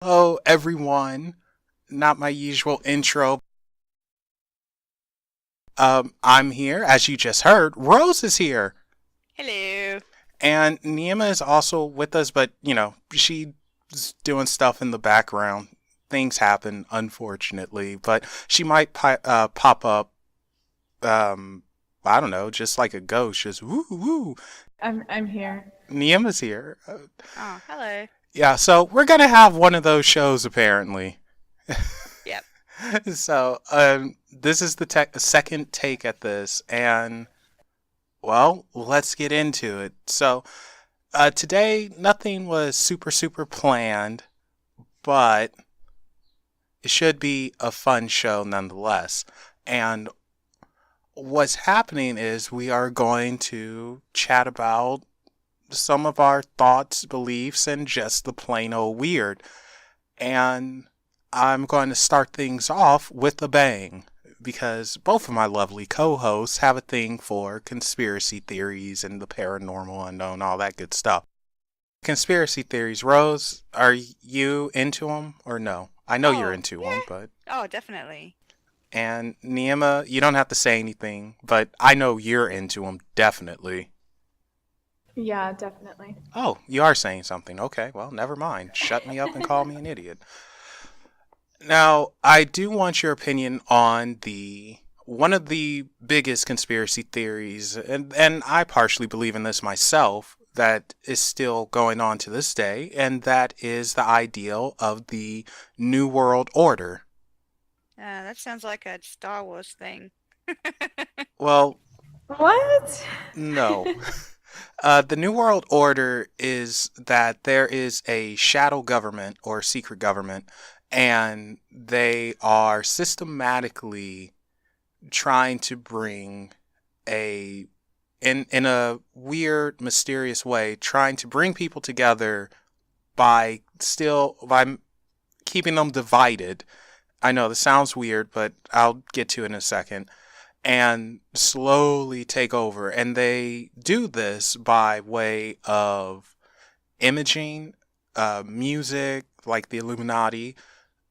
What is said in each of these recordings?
Hello, everyone. Not my usual intro. I'm here, as you just heard. Rose is here, Hello. and Neima is also with us, but she's doing stuff in the background. Things happen, unfortunately, but she might pop up. I don't know, just like a ghost, just woo woo. I'm here. Neima's here. Oh, hello. Yeah, so we're gonna have one of those shows apparently. Yep. So, this is the second take at this, and well, let's get into it. So, today nothing was super planned, but it should be a fun show nonetheless. And what's happening is we are going to chat about some of our thoughts, beliefs, and just the plain old weird. And I'm going to start things off with a bang because both of my lovely co hosts have a thing for conspiracy theories and the paranormal unknown, all that good stuff. Conspiracy theories, Rose, are you into them or no? I know you're Oh, into yeah. them, but. Oh, definitely. And Neema, you don't have to say anything, but I know you're into them, definitely. Yeah, definitely. Oh, you are saying something. Okay, well, never mind. Shut me up and call me an idiot. Now, I do want your opinion on the one of the biggest conspiracy theories, and I partially believe in this myself, that is still going on to this day, and that is the ideal of the New World Order. That sounds like a Star Wars thing. Well, What? no. The New World Order is that there is a shadow government or secret government, and they are systematically trying to bring a in a weird, mysterious way, trying to bring people together by keeping them divided. I know this sounds weird, but I'll get to it in a second. And slowly take over. And they do this by way of imaging, music, like the Illuminati.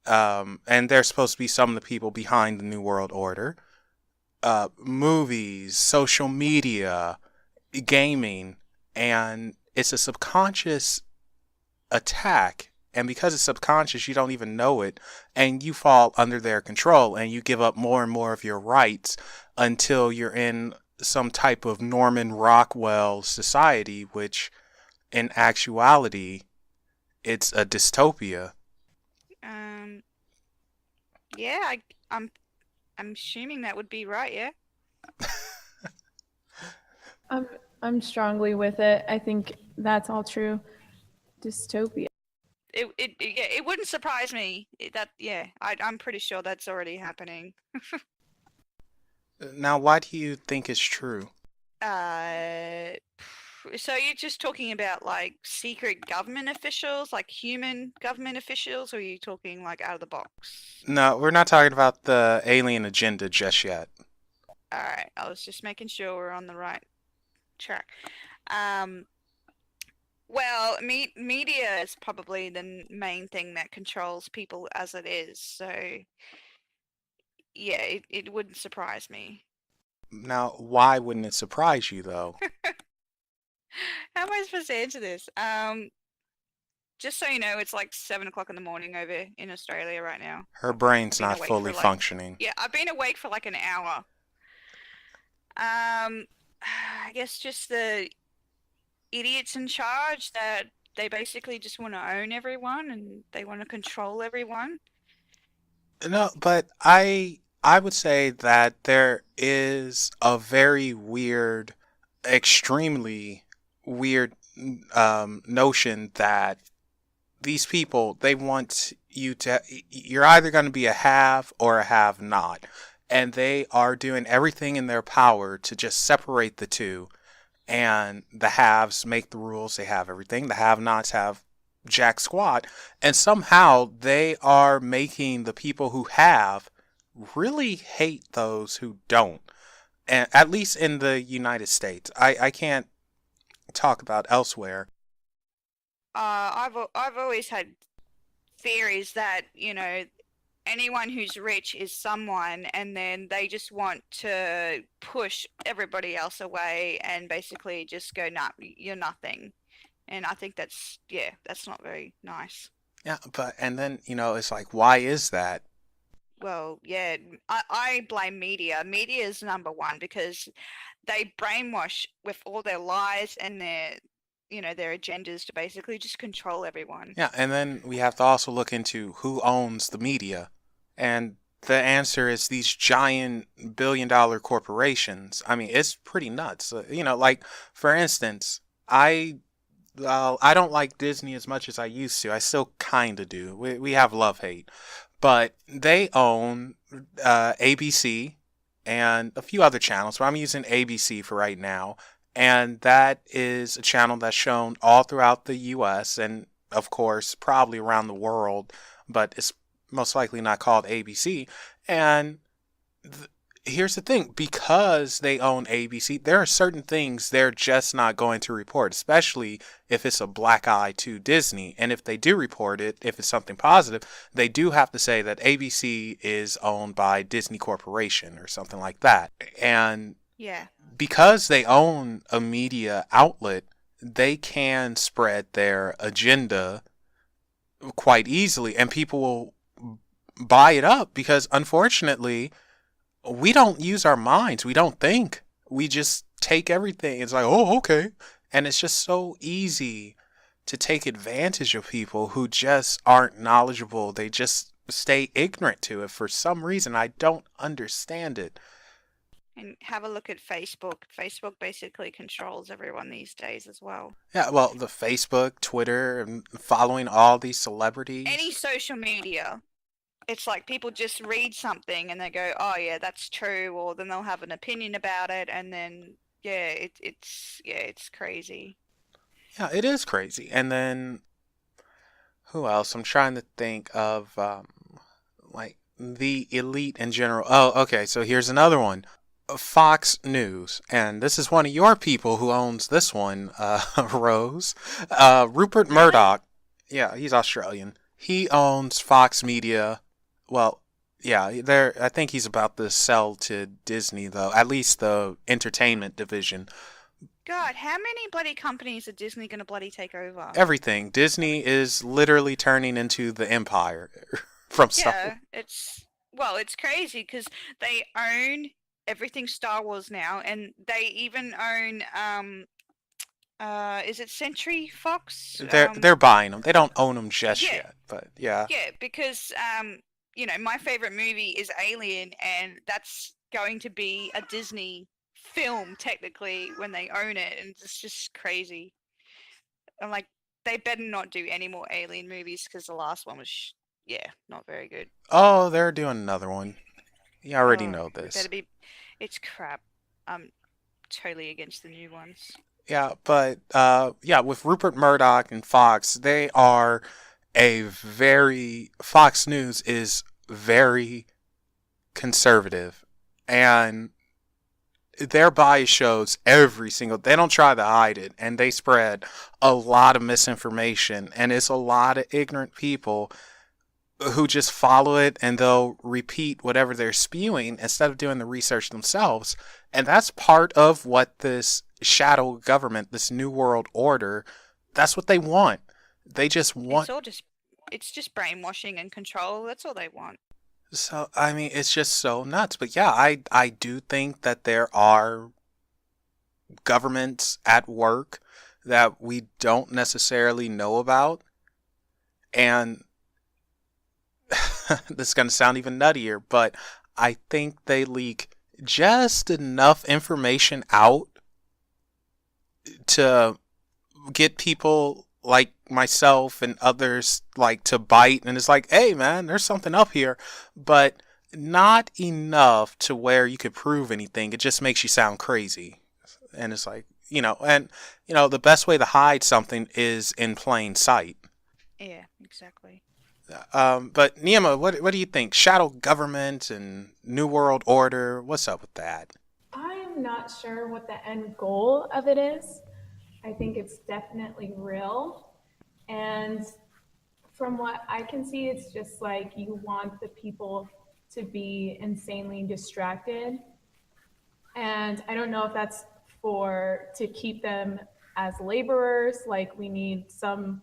And they're supposed to be some of the people behind the New World Order. Movies, social media, gaming. And it's a subconscious attack. And because it's subconscious, you don't even know it. And you fall under their control and you give up more and more of your rights until you're in some type of Norman Rockwell society, which in actuality, it's a dystopia. Um, yeah, I'm I'm assuming that would be right, yeah. I'm I'm strongly with it. I think that's all true. Dystopia. Yeah, it wouldn't surprise me. I'm pretty sure that's already happening. Now, why do you think it's true? Uh, so you're just talking about like secret government officials, like human government officials, or are you talking like out of the box? No, we're not talking about the alien agenda just yet. All right, I was just making sure we're on the right track. Um, well, media is probably the main thing that controls people as it is. So, yeah, it wouldn't surprise me. Now, why wouldn't it surprise you, though? How am I supposed to answer this? Just so you know, it's like 7 o'clock in the morning over in Australia right now. Her brain's Been not awake fully for like, functioning. yeah, I've been awake for like an hour. Um, I guess just the idiots in charge that they basically just want to own everyone and they want to control everyone. No, but I would say that there is a very weird, extremely weird notion that these people they want you to you're either going to be a have or a have not, and they are doing everything in their power to just separate the two. And the haves make the rules; they have everything. The have-nots have jack squat, and somehow they are making the people who have really hate those who don't. And at least in the United States, I can't talk about elsewhere. I've always had theories that, anyone who's rich is someone, and then they just want to push everybody else away and basically just go, nah, you're nothing. And I think that's not very nice. Yeah, and then, it's like, why is that? Well, yeah, I blame media. Media is number one because they brainwash with all their lies and their agendas to basically just control everyone. Yeah, and then we have to also look into who owns the media. And the answer is these giant billion-dollar corporations. I mean, it's pretty nuts. Like, for instance, I don't like Disney as much as I used to. I still kind of do. We have love hate, but they own ABC and a few other channels. But I'm using ABC for right now, and that is a channel that's shown all throughout the U.S. and of course probably around the world, but it's most likely not called ABC. And here's the thing, because they own ABC, there are certain things they're just not going to report, especially if it's a black eye to Disney. And if they do report it, if it's something positive, they do have to say that ABC is owned by Disney Corporation or something like that. And Yeah. because they own a media outlet, they can spread their agenda quite easily, and people will buy it up because, unfortunately, we don't use our minds. We don't think. We just take everything. It's like, oh, okay. And it's just so easy to take advantage of people who just aren't knowledgeable. They just stay ignorant to it for some reason. I don't understand it. And have a look at Facebook. Facebook basically controls everyone these days as well. Yeah, well, the Facebook, Twitter, and following all these celebrities. Any social media. It's like people just read something and they go, oh yeah, that's true, or then they'll have an opinion about it, and then it's crazy. Yeah, it is crazy. And then who else? I'm trying to think of like the elite in general. Oh, okay. So here's another one. Fox News, and this is one of your people who owns this one, Rose. Rupert Murdoch. Yeah, he's Australian. He owns Fox Media. Well, yeah, there. I think he's about to sell to Disney, though. At least the entertainment division. God, how many bloody companies are Disney gonna bloody take over? Everything. Disney is literally turning into the empire from Star Wars. Yeah, it's crazy because they own everything Star Wars now, and they even own is it Century Fox? They're buying them. They don't own them just yet, but yeah. Yeah, because my favorite movie is Alien, and that's going to be a Disney film technically when they own it, and it's just crazy. I'm like, they better not do any more Alien movies because the last one was not very good. Oh, they're doing another one. You already know this. It's crap. I'm totally against the new ones. Yeah, but with Rupert Murdoch and Fox, they are Fox News is very conservative, and their bias shows they don't try to hide it, and they spread a lot of misinformation, and it's a lot of ignorant people who just follow it, and they'll repeat whatever they're spewing instead of doing the research themselves. And that's part of what this shadow government, this new world order, that's what they want. They just want... It's just brainwashing and control. That's all they want. So, I mean, it's just so nuts. But yeah, I do think that there are governments at work that we don't necessarily know about. And this is going to sound even nuttier, but I think they leak just enough information out to get people like myself and others like to bite, and it's like, hey man, there's something up here, but not enough to where you could prove anything. It just makes you sound crazy. And it's like, the best way to hide something is in plain sight. Yeah, exactly. But Neima, what do you think? Shadow government and New World Order, what's up with that? I'm not sure what the end goal of it is. I think it's definitely real. And From what I can see, it's just like you want the people to be insanely distracted. And I don't know if that's to keep them as laborers, like we need some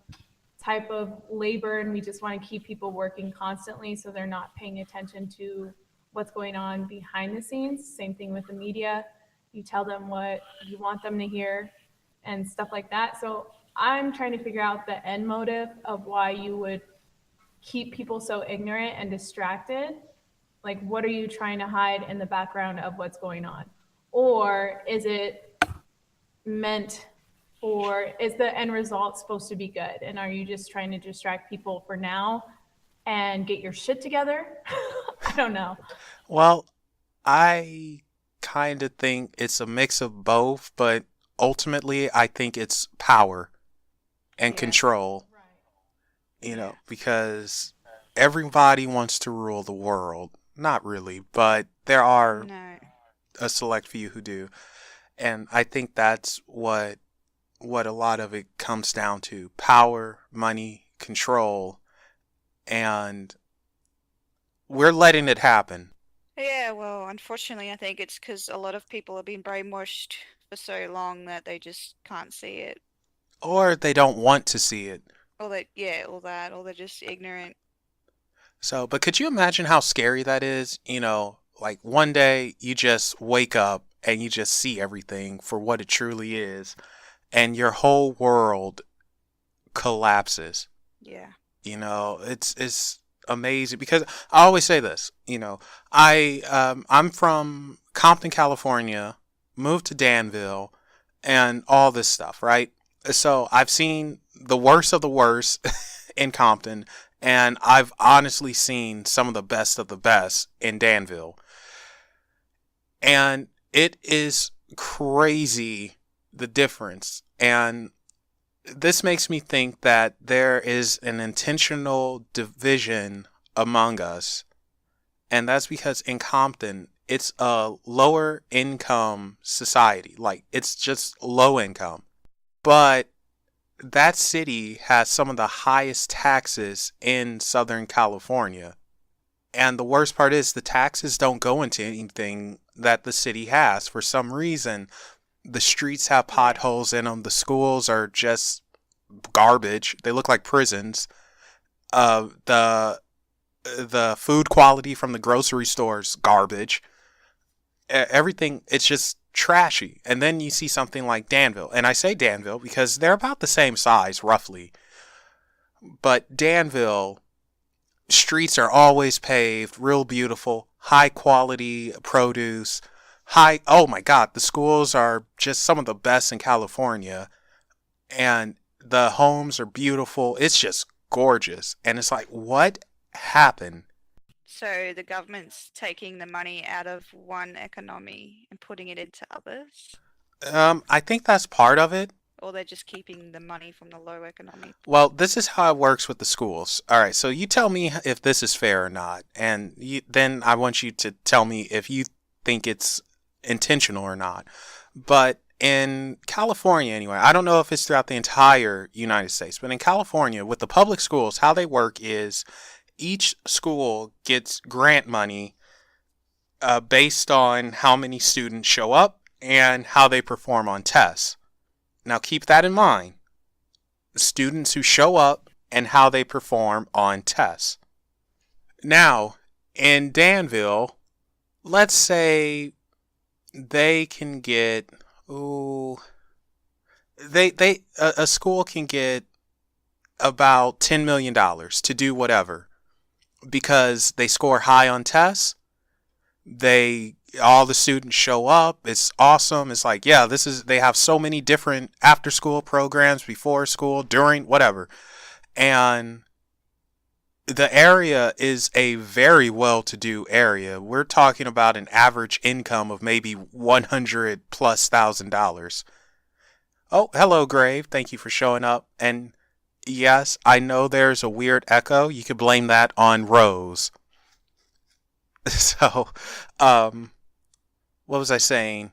type of labor and we just want to keep people working constantly so they're not paying attention to what's going on behind the scenes. Same thing with the media. You tell them what you want them to hear and stuff like that. So I'm trying to figure out the end motive of why you would keep people so ignorant and distracted. Like, what are you trying to hide in the background of what's going on? Or is it meant for, is the end result supposed to be good? And are you just trying to distract people for now and get your shit together? I don't know. Well, I kind of think it's a mix of both, but ultimately I think it's power and Yeah. control, because everybody wants to rule the world. Not really, but there are No. a select few who do. And I think that's what a lot of it comes down to: power, money, control, and we're letting it happen. Yeah, well, unfortunately, I think it's because a lot of people have been brainwashed for so long that they just can't see it. Or they don't want to see it. Or they're just ignorant. So, but could you imagine how scary that is? Like one day you just wake up and you just see everything for what it truly is, and your whole world collapses. Yeah. It's amazing because I always say this. I'm from Compton, California, moved to Danville, and all this stuff, right? So I've seen the worst of the worst in Compton, and I've honestly seen some of the best in Danville. And it is crazy, the difference. And this makes me think that there is an intentional division among us. And that's because in Compton, it's a lower income society. Like, it's just low income. But that city has some of the highest taxes in Southern California. And the worst part is the taxes don't go into anything that the city has. For some reason, the streets have potholes in them. The schools are just garbage. They look like prisons. The food quality from the grocery stores, garbage. Everything, it's just trashy. And then you see something like Danville. And I say Danville because they're about the same size, roughly. But Danville, streets are always paved, real beautiful, high quality produce, oh my God, the schools are just some of the best in California. And the homes are beautiful. It's just gorgeous. And it's like, what happened? So the government's taking the money out of one economy and putting it into others? I think that's part of it. Or they're just keeping the money from the low economy? Well, this is how it works with the schools. All right, so you tell me if this is fair or not. And then I want you to tell me if you think it's intentional or not. But in California, anyway, I don't know if it's throughout the entire United States, but in California, with the public schools, how they work is each school gets grant money based on how many students show up and how they perform on tests. Now, keep that in mind. Students who show up and how they perform on tests. Now, in Danville, let's say they can get, a school can get about $10 million to do whatever because they score high on tests. All the students show up. It's awesome. It's like, yeah, they have so many different after school programs, before school, during, whatever. And the area is a very well-to-do area. We're talking about an average income of maybe $100,000+. Oh, hello, Grave. Thank you for showing up. And yes, I know there's a weird echo. You could blame that on Rose. So, what was I saying?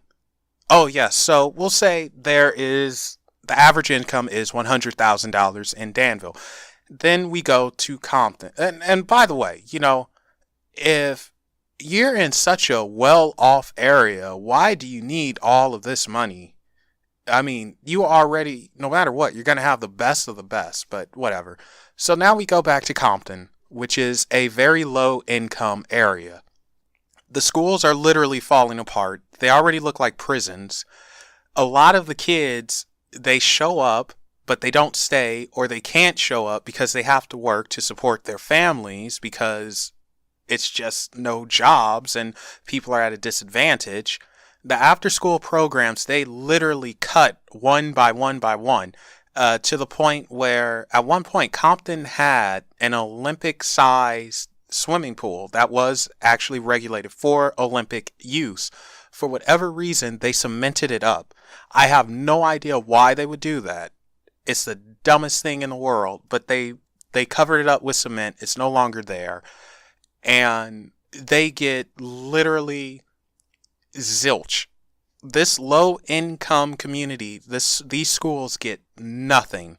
Oh, yes. So we'll say the average income is $100,000 in Danville. Then we go to Compton. And by the way, if you're in such a well off area, why do you need all of this money? I mean, you already, no matter what, you're going to have the best of the best, but whatever. So now we go back to Compton, which is a very low income area. The schools are literally falling apart. They already look like prisons. A lot of the kids, they show up, but they don't stay, or they can't show up because they have to work to support their families because it's just no jobs and people are at a disadvantage. The after school programs, they literally cut one by one by one, to the point where at one point Compton had an Olympic sized swimming pool that was actually regulated for Olympic use. For whatever reason, they cemented it up. I have no idea why they would do that. It's the dumbest thing in the world, but they covered it up with cement. It's no longer there. And they get literally zilch. This low income community, these schools get nothing.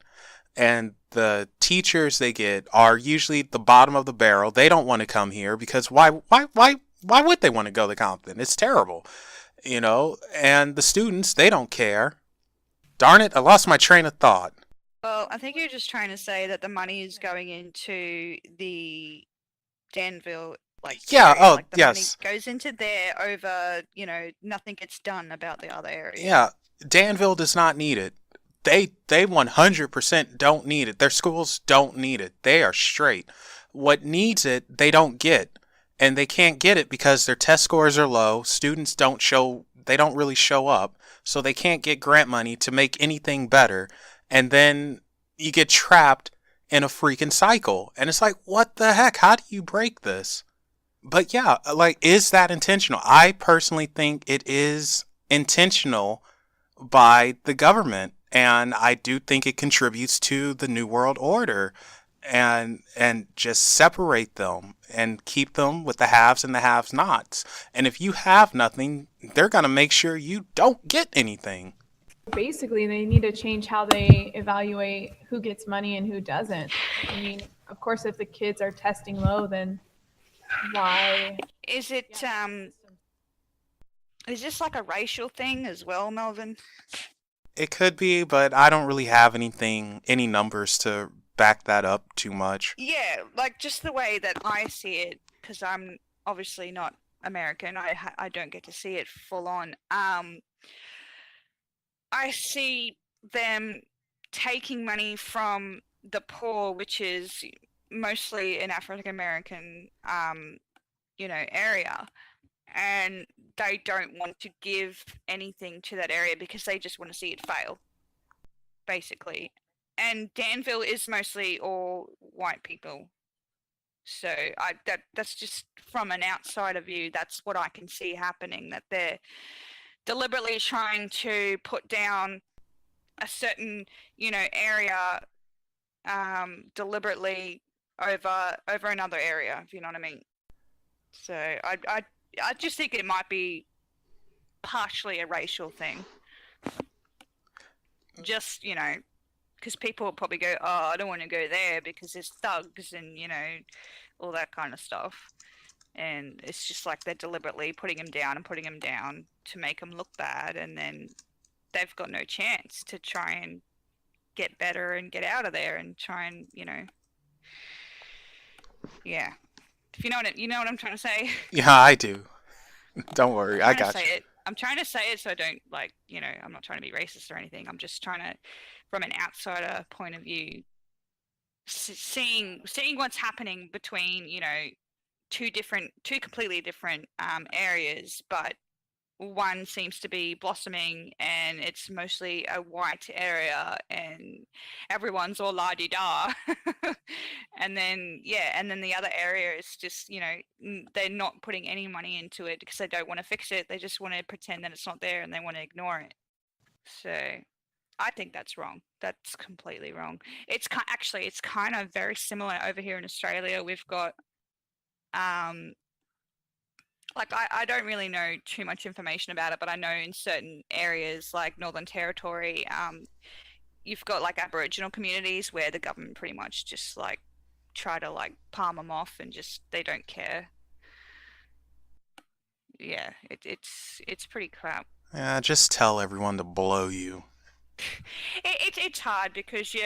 And the teachers they get are usually the bottom of the barrel. They don't want to come here because why would they want to go to Compton? It's terrible, and the students, they don't care. Darn it, I lost my train of thought. Well, I think you're just trying to say that the money is going into the Danville, Yeah, area. oh, Like the money yes. goes into there over, nothing gets done about the other area. Yeah, Danville does not need it. They 100% don't need it. Their schools don't need it. They are straight. What needs it, they don't get. And they can't get it because their test scores are low. Students they don't really show up. So they can't get grant money to make anything better. And then you get trapped in a freaking cycle. And it's like, what the heck? How do you break this? But yeah, is that intentional? I personally think it is intentional by the government. And I do think it contributes to the New World Order, and just separate them and keep them with the haves and the have nots. And if you have nothing, they're going to make sure you don't get anything. Basically, they need to change how they evaluate who gets money and who doesn't. I mean, of course, if the kids are testing low, then why? Is it is this like a racial thing as well, Melvin? It could be, but I don't really have any numbers to back that up too much. Yeah, like just the way that I see it, because I'm obviously not American. I don't get to see it full on. I see them taking money from the poor, which is mostly an African American, area, and they don't want to give anything to that area because they just want to see it fail, basically. And Danville is mostly all white people. So that's just from an outsider view, that's what I can see happening, that they're deliberately trying to put down a certain, area, deliberately over another area, if you know what I mean. So I just think it might be partially a racial thing. Just, because people will probably go, oh, I don't want to go there because there's thugs and, all that kind of stuff. And it's just like they're deliberately putting them down and putting them down to make them look bad. And then they've got no chance to try and get better and get out of there and try and, yeah. If you know what I'm trying to say? Yeah, I do. Don't worry, I got you. I'm trying to say it so I don't, I'm not trying to be racist or anything. I'm just trying to, from an outsider point of view, seeing what's happening between, two completely different areas, but one seems to be blossoming and it's mostly a white area and everyone's all la-di-da. And then the other area is just, they're not putting any money into it because they don't want to fix it. They just want to pretend that it's not there and they want to ignore it. So I think that's wrong. That's completely wrong. It's kind of very similar over here in Australia. We've got I don't really know too much information about it, but I know in certain areas like Northern Territory, you've got like Aboriginal communities where the government pretty much just like try to like palm them off and just they don't care. Yeah, it's pretty crap. Yeah, just tell everyone to blow you. It's hard because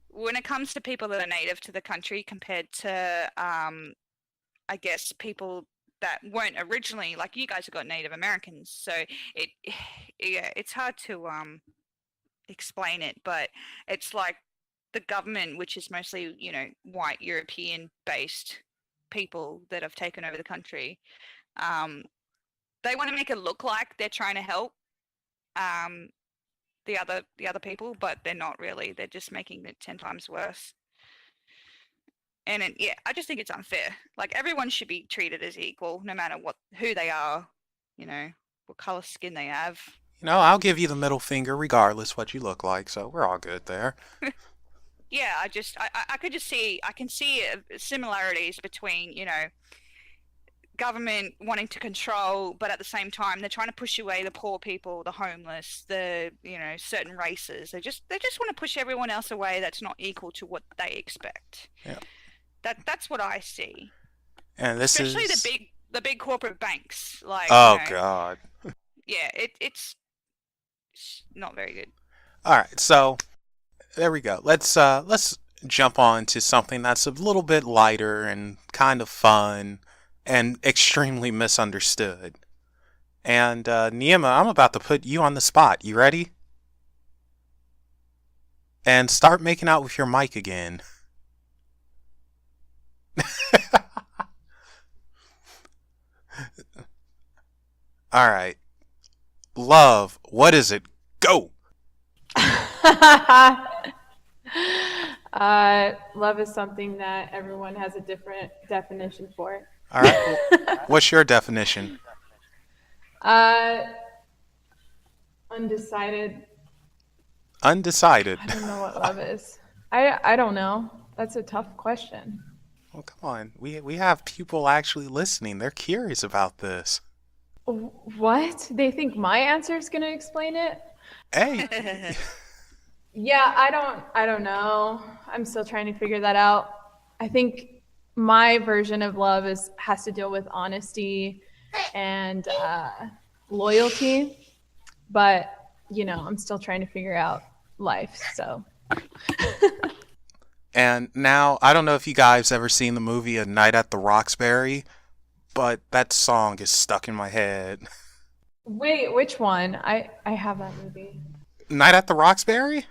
when it comes to people that are native to the country compared to I guess people that weren't originally like you guys have got Native Americans, so it yeah it's hard to explain it, but it's like the government, which is mostly white European based people that have taken over the country. Um, they want to make it look like they're trying to help um, the other people, but they're not really. They're just making it 10 times worse. And yeah, I just think it's unfair. Like everyone should be treated as equal, no matter who they are, what color skin they have. I'll give you the middle finger regardless what you look like, so we're all good there. Yeah, I could just see I can see similarities between government wanting to control, but at the same time they're trying to push away the poor people, the homeless, the certain races. They just want to push everyone else away that's not equal to what they expect. Yeah. That's what I see. And this especially is the big corporate banks, like oh god. Yeah, it's not very good. All right, so there we go. Let's jump on to something that's a little bit lighter and kind of fun and extremely misunderstood. And Neima, I'm about to put you on the spot. You ready? And start making out with your mic again. All right. Love, what is it? Go! Love is something that everyone has a different definition for. All right. What's your definition? Undecided. Undecided. I don't know what love is. I don't know. That's a tough question. Well, come on. We have people actually listening. They're curious about this. What? They think my answer is going to explain it? Hey. Yeah, I don't know. I'm still trying to figure that out. I think my version of love has to deal with honesty and loyalty, but I'm still trying to figure out life. So. And now I don't know if you guys ever seen the movie A Night at the Roxbury, but that song is stuck in my head. Wait, which one? I have that movie. Night at the Roxbury?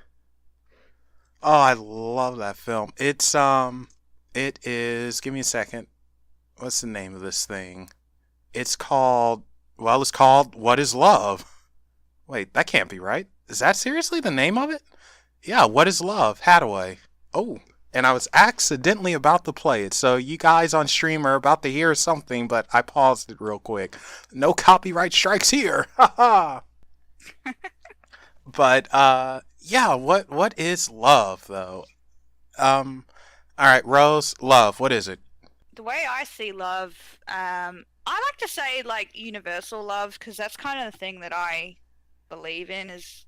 Oh, I love that film. It is, give me a second. What's the name of this thing? It's called What is Love? Wait, that can't be right. Is that seriously the name of it? Yeah, What is Love? Hathaway. Oh, and I was accidentally about to play it, so you guys on stream are about to hear something, but I paused it real quick. No copyright strikes here. Haha. But yeah, what is love though? All right, Rose, love, what is it? The way I see love, I like to say like universal love because that's kind of the thing that I believe in is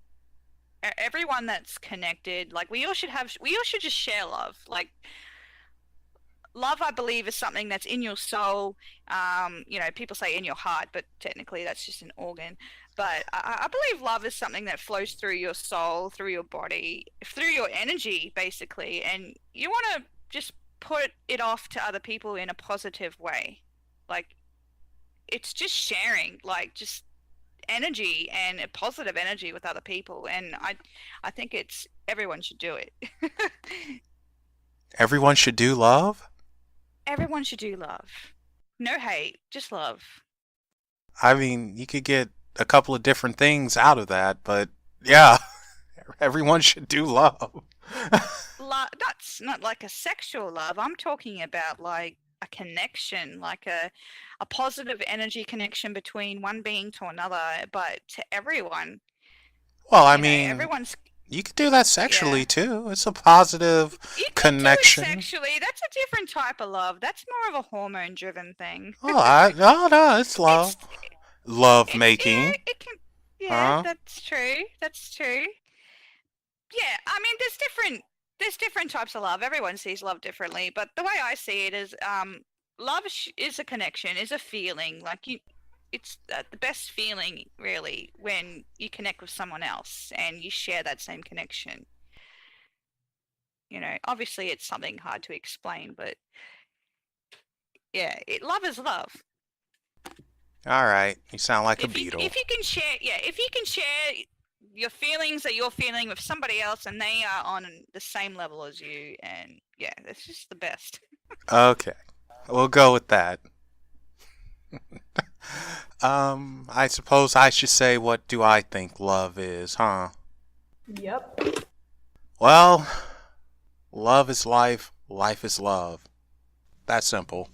everyone that's connected. Like we all should just share love. Like love, I believe, is something that's in your soul. People say in your heart, but technically that's just an organ. But I believe love is something that flows through your soul, through your body, through your energy, basically. And you want to just put it off to other people in a positive way. Like, it's just sharing, like, just energy and a positive energy with other people. And I think everyone should do it. Everyone should do love? Everyone should do love. No hate, just love. I mean, you could get a couple of different things out of that, but yeah, everyone should do love. That's not like a sexual love. I'm talking about like a connection, like a positive energy connection between one being to another, but to everyone. Well, I mean, everyone's. You could do that sexually too. It's a positive connection. Do it sexually, that's a different type of love. That's more of a hormone-driven thing. No, it's love. Love making. It can. Yeah, that's true. That's true. Yeah, I mean, there's different types of love. Everyone sees love differently, but the way I see it is, love is a connection, is a feeling. Like it's the best feeling really when you connect with someone else and you share that same connection. Obviously it's something hard to explain, but yeah, love is love. All right, you sound like a If you beetle. if you can share, yeah, if you can share your feelings that you're feeling with somebody else and they are on the same level as you, and yeah, that's just the best. Okay, we'll go with that. I suppose I should say, what do I think love is, huh? Yep. Well, love is life, life is love. That's simple.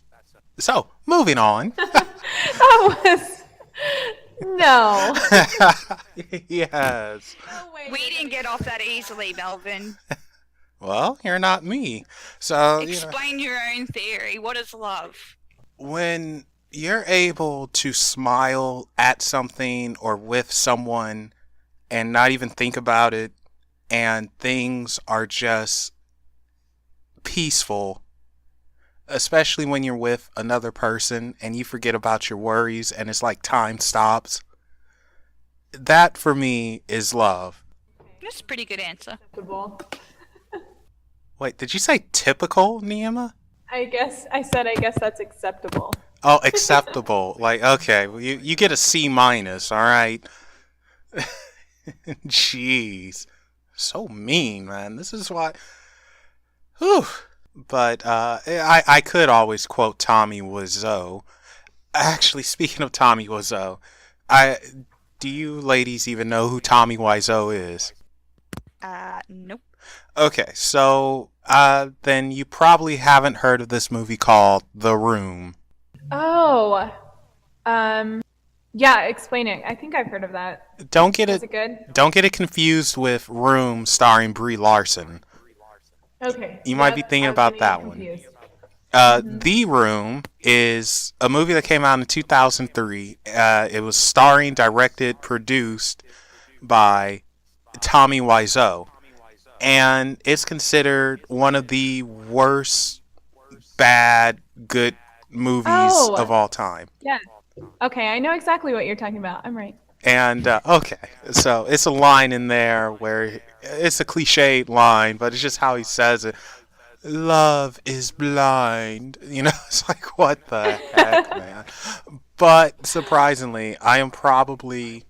So, moving on. That was no. Yes. No way. We didn't get off that easily, Melvin. Well, you're not me. So, Explain your own theory. What is love? when you're able to smile at something or with someone and not even think about it, and things are just peaceful, especially when you're with another person and you forget about your worries and it's like time stops, that for me is love. That's a pretty good answer. Acceptable. Wait, did you say typical, Neima? I guess that's acceptable. Oh, acceptable. Like, okay, well, you get a C minus, all right? Jeez. So mean, man. This is why... Whew. But I could always quote Tommy Wiseau. Actually, speaking of Tommy Wiseau, do you ladies even know who Tommy Wiseau is? Nope. Okay, so then you probably haven't heard of this movie called The Room. Oh. Yeah, explaining. I think I've heard of that. Don't get Is it it good? don't get it confused with Room starring Brie Larson. Okay. You might be thinking about that one. The Room is a movie that came out in 2003. It was starring, directed, produced by Tommy Wiseau. And it's considered one of the worst bad good movies of all time. Yeah. Okay, I know exactly what you're talking about. I'm right. And, okay, so it's a line in there where it's a cliched line, but it's just how he says it. Love is blind. It's like, what the heck, man? But surprisingly, I am probably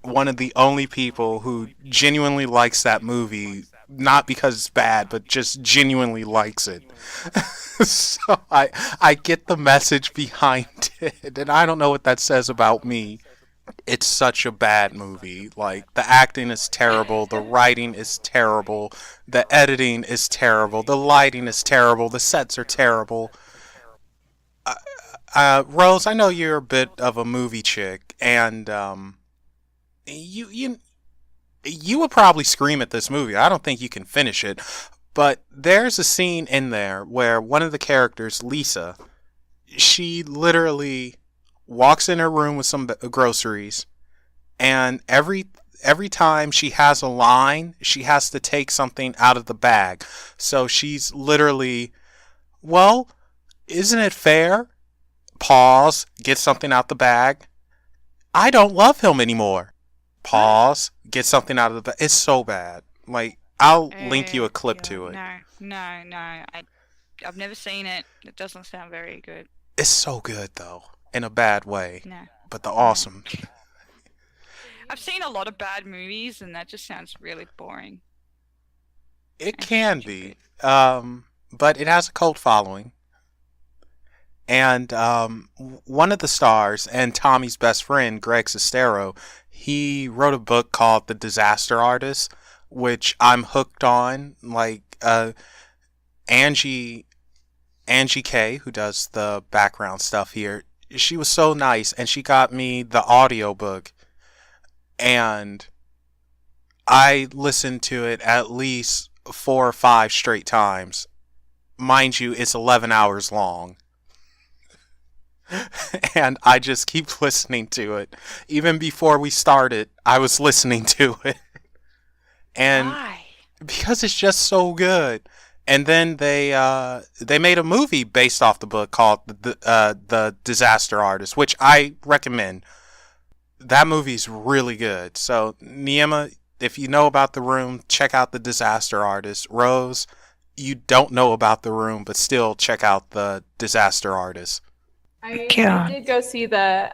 one of the only people who genuinely likes that movie, not because it's bad, but just genuinely likes it. So I get the message behind it, and I don't know what that says about me. It's such a bad movie. Like, the acting is terrible, the writing is terrible, the editing is terrible, the lighting is terrible, the sets are terrible. Rose, I know you're a bit of a movie chick, and you would probably scream at this movie. I don't think you can finish it, but there's a scene in there where one of the characters, Lisa, she literally walks in her room with some groceries, and every time she has a line, she has to take something out of the bag. So she's literally, well, isn't it fair? Pause, get something out the bag. I don't love him anymore. Pause, get something out of the bag. It's so bad. Like, I'll link you a clip to it. No. I've never seen it. It doesn't sound very good. It's so good, though. In a bad way. No. But the awesome. I've seen a lot of bad movies, and that just sounds really boring. It can be. But it has a cult following. And one of the stars and Tommy's best friend, Greg Sestero, he wrote a book called The Disaster Artist, which I'm hooked on. Like, Angie K, who does the background stuff here, she was so nice, and she got me the audiobook, and I listened to it at least 4 or 5 straight times. Mind you, it's 11 hours long. And I just keep listening to it. Even before we started, I was listening to it. And Why? because it's just so good. And then they made a movie based off the book called the Disaster Artist, which I recommend. That movie's really good. So Neima, if you know about The Room, check out the Disaster Artist. Rose, you don't know about The Room, but still check out the Disaster Artist. I God. did go see the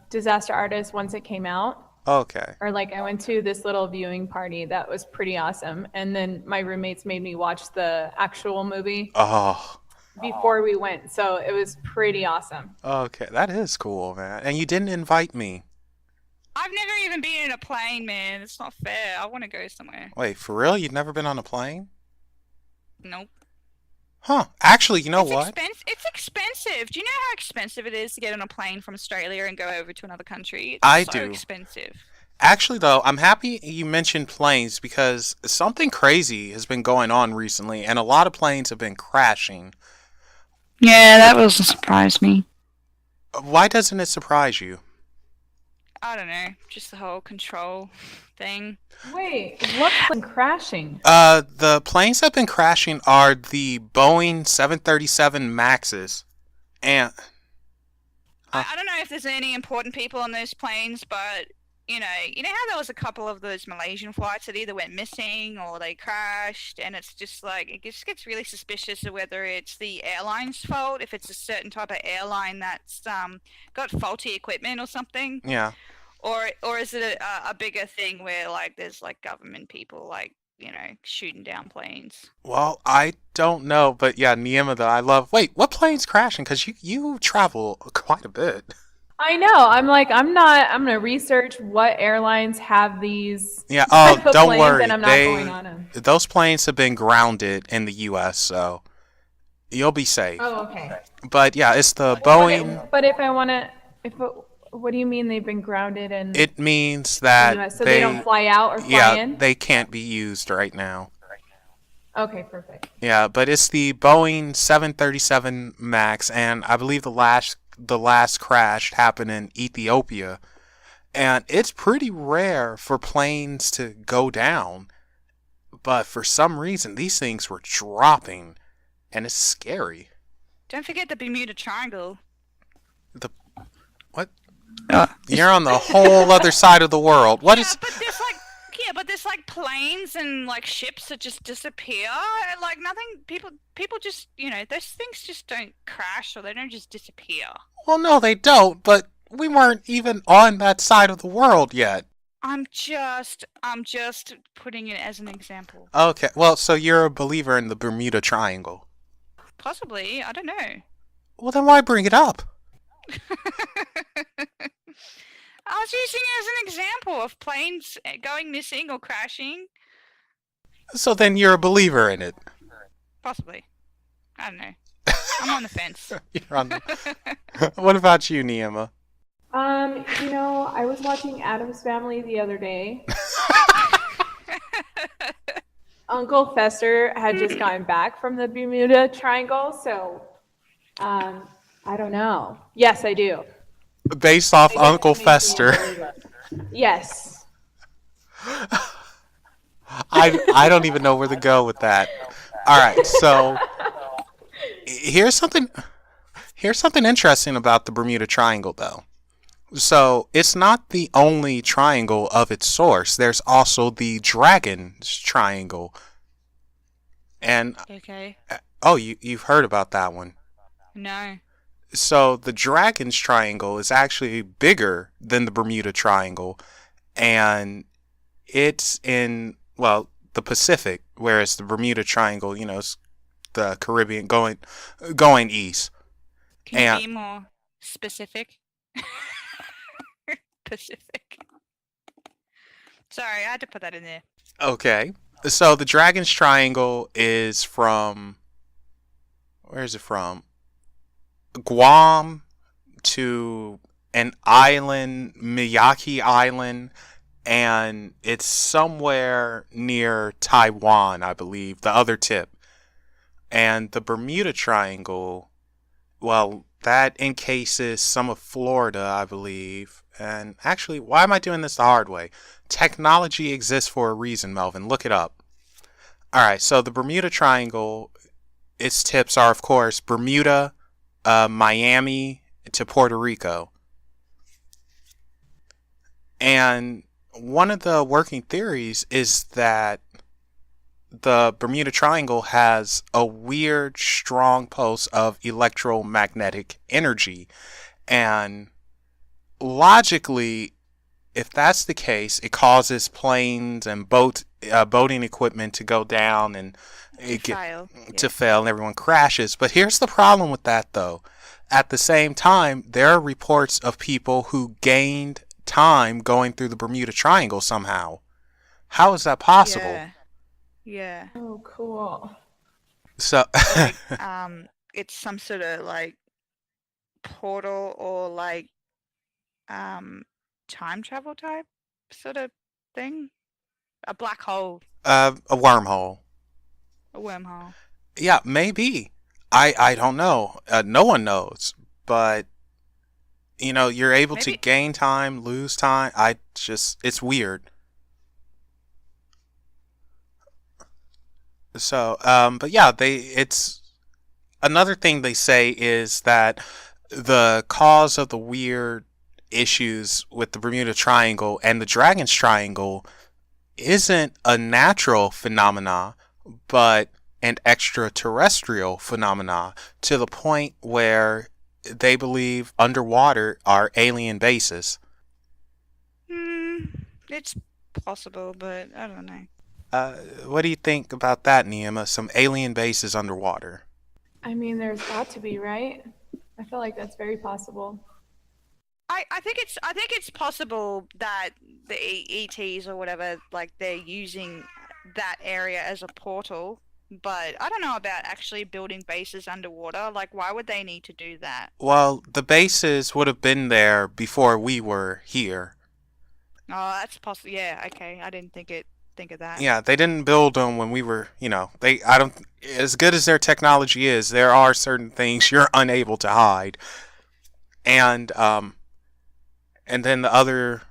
Disaster Artist once it came out. Okay. Or like I went to this little viewing party that was pretty awesome. And then my roommates made me watch the actual movie Oh, before we went. So it was pretty awesome. okay. That is cool, man. And you didn't invite me. I've never even been in a plane, man. It's not fair. I want to go somewhere. Wait, for real? You've never been on a plane? Nope. Huh. Actually, you know It's what? It's expensive. Do you know how expensive it is to get on a plane from Australia and go over to another country? It's I so do. expensive. Actually, though, I'm happy you mentioned planes because something crazy has been going on recently, and a lot of planes have been crashing. Yeah, that doesn't surprise me. Why doesn't it surprise you? I don't know. Just the whole control thing. Wait, what's been crashing? The planes that have been crashing are the Boeing 737 Maxes. And I don't know if there's any important people on those planes, but you know how there was a couple of those Malaysian flights that either went missing or they crashed, and it's just like it just gets really suspicious of whether it's the airline's fault, if it's a certain type of airline that's got faulty equipment or something, yeah. or is it a bigger thing where like there's like government people like shooting down planes. Well, I don't know, but yeah, Neima, though, I love. Wait, what plane's crashing? Because you travel quite a bit. I know. I'm going to research what airlines have these. Yeah. Oh, type of don't planes, worry. And I'm not going on them. Those planes have been grounded in the U.S., so you'll be safe. Oh, okay. But yeah, it's the Boeing. But if I want to, what do you mean they've been grounded in It means the that US? So they don't fly out or fly in? they can't be used right now. Okay, perfect. Yeah, but it's the Boeing 737 Max, and I believe the last crash happened in Ethiopia, and it's pretty rare for planes to go down, but for some reason these things were dropping, and it's scary. Don't forget the Bermuda Triangle. What? You're on the whole other side of the world. What is? But there's like planes and like ships that just disappear. Like nothing. People just those things just don't crash or they don't just disappear. Well, no, they don't. But we weren't even on that side of the world yet. I'm just putting it as an example. Okay. Well, so you're a believer in the Bermuda Triangle. Possibly. I don't know. Well, then why bring it up? I was using it as an example of planes going missing or crashing. So then you're a believer in it. Possibly. I don't know. I'm on the fence. You're on What about you, Neima? I was watching Addams Family the other day. Uncle Fester had just gotten back from the Bermuda Triangle, so I don't know. Yes, I do. Based off I guess Uncle it makes me Fester. believe it. Yes. I don't even know where to go with that. All right, so here's something interesting about the Bermuda Triangle, though. So it's not the only triangle of its source. There's also the Dragons Triangle. And Okay. oh, you've heard about that one. No. So the Dragons Triangle is actually bigger than the Bermuda Triangle, and it's in, well, the Pacific, whereas the Bermuda Triangle, is the Caribbean going east. Can And- you be more specific? Pacific. Sorry, I had to put that in there. Okay. So the Dragons Triangle is from, where is it from? Guam to an island, Miyake Island, and it's somewhere near Taiwan, I believe, the other tip. And the Bermuda Triangle, well, that encases some of Florida, I believe. And actually, why am I doing this the hard way? Technology exists for a reason, Melvin. Look it up. All right, so the Bermuda Triangle, its tips are, of course, Bermuda, Miami to Puerto Rico. And one of the working theories is that the Bermuda Triangle has a weird, strong pulse of electromagnetic energy. And logically, if that's the case, it causes planes and boating equipment to go down and to fail, and everyone crashes. But here's the problem with that, though. At the same time, there are reports of people who gained time going through the Bermuda Triangle somehow. How is that possible? Yeah. Oh, cool. So, Like, it's some sort of like portal or like time travel type sort of thing. A black hole, a wormhole. a wormhole. Yeah, maybe. I don't know. No one knows. But, you're able to gain time, lose time. It's weird. So, but yeah, it's another thing they say is that the cause of the weird issues with the Bermuda Triangle and the Dragons Triangle isn't a natural phenomena, but an extraterrestrial phenomena, to the point where they believe underwater are alien bases. It's possible, but I don't know. What do you think about that, Neima? Some alien bases underwater. I mean, there's got to be, right? I feel like that's very possible. I think it's possible that the ETs or whatever, like, they're using that area as a portal, but I don't know about actually building bases underwater. Like, why would they need to do that? Well, the bases would have been there before we were here. Oh, that's possible. Yeah, okay. I didn't think of that. Yeah, they didn't build them when we were, as good as their technology is, there are certain things you're unable to hide. And then the other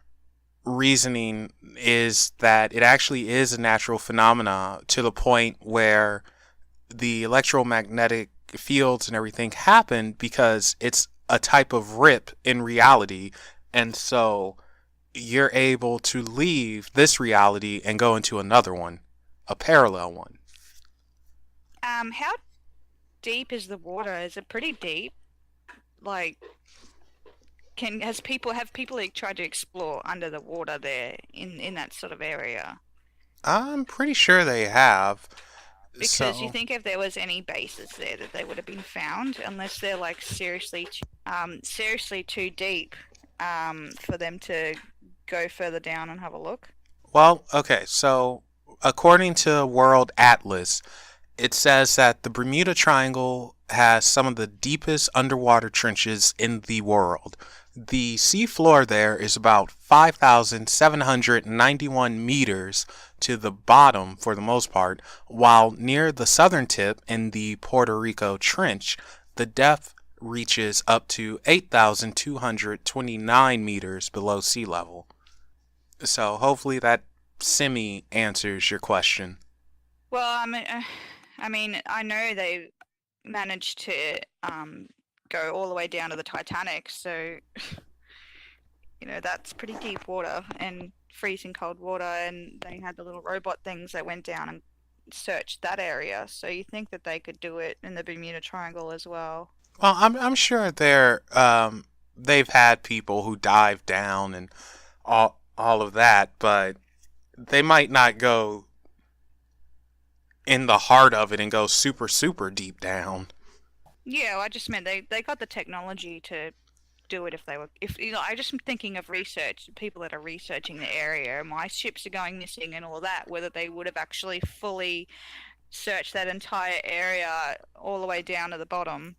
reasoning is that it actually is a natural phenomena, to the point where the electromagnetic fields and everything happen because it's a type of rip in reality. And so you're able to leave this reality and go into another one, a parallel one. How deep is the water? Is it pretty deep? Like, have people like tried to explore under the water there in that sort of area? I'm pretty sure they have. Because you think if there was any bases there that they would have been found, unless they're like seriously too deep for them to go further down and have a look. Well, okay, so according to World Atlas, it says that the Bermuda Triangle has some of the deepest underwater trenches in the world. The seafloor there is about 5,791 meters to the bottom for the most part, while near the southern tip in the Puerto Rico Trench, the depth reaches up to 8,229 meters below sea level. So hopefully that answers your question. Well, I mean, I know they managed to go all the way down to the Titanic, so that's pretty deep water and freezing cold water, and they had the little robot things that went down and searched that area. So you think that they could do it in the Bermuda Triangle as well? Well, I'm sure they've had people who dive down and all of that, but they might not go in the heart of it and go super, super deep down. Yeah, well, I just meant they got the technology to do it I just am thinking of research, people that are researching the area. My ships are going missing and all that, whether they would have actually fully searched that entire area all the way down to the bottom.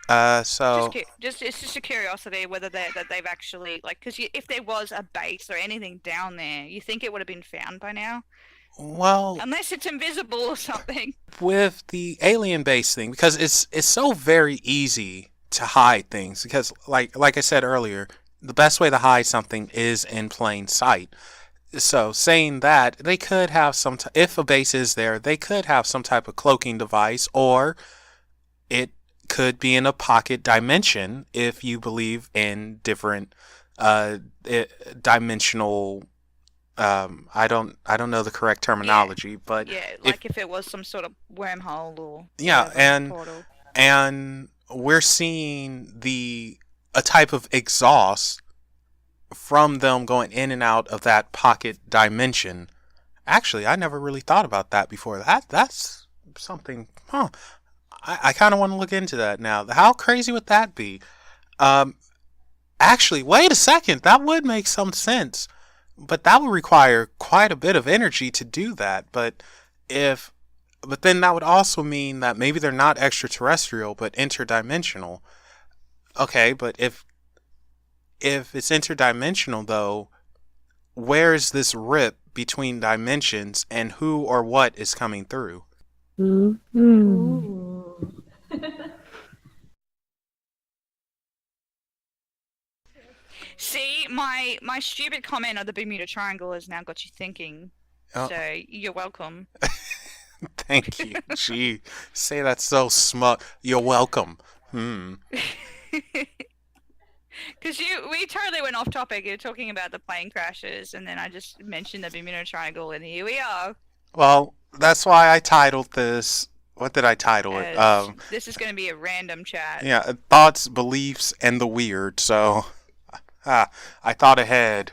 So it's just a curiosity whether they've actually, like, because if there was a base or anything down there, you think it would have been found by now. Well, unless it's invisible or something. With the alien base thing, because it's so very easy to hide things, because like I said earlier, the best way to hide something is in plain sight. So saying that, they could have if a base is there, they could have some type of cloaking device, or it could be in a pocket dimension if you believe in different dimensional. I don't know the correct terminology, but Yeah, if like if it was some sort of wormhole or yeah, whatever, and portal. we're seeing a type of exhaust from them going in and out of that pocket dimension. Actually, I never really thought about that before. That's something, huh? I kind of want to look into that now. How crazy would that be? Um, Actually, wait a second. That would make some sense, but that would require quite a bit of energy to do that. If, but then that would also mean that maybe they're not extraterrestrial, but interdimensional. Okay, but if it's interdimensional though, where is this rip between dimensions and who or what is coming through? Ooh. See, my stupid comment of the Bermuda Triangle has now got you thinking. Oh. So you're welcome. Thank you. Gee, say that so smug. You're welcome. Because we totally went off topic. You're talking about the plane crashes, and then I just mentioned the Bermuda Triangle, and here we are. Well, that's why I titled this. What did I title it? This is going to be a random chat. Yeah, thoughts, beliefs, and the weird. So, I thought ahead.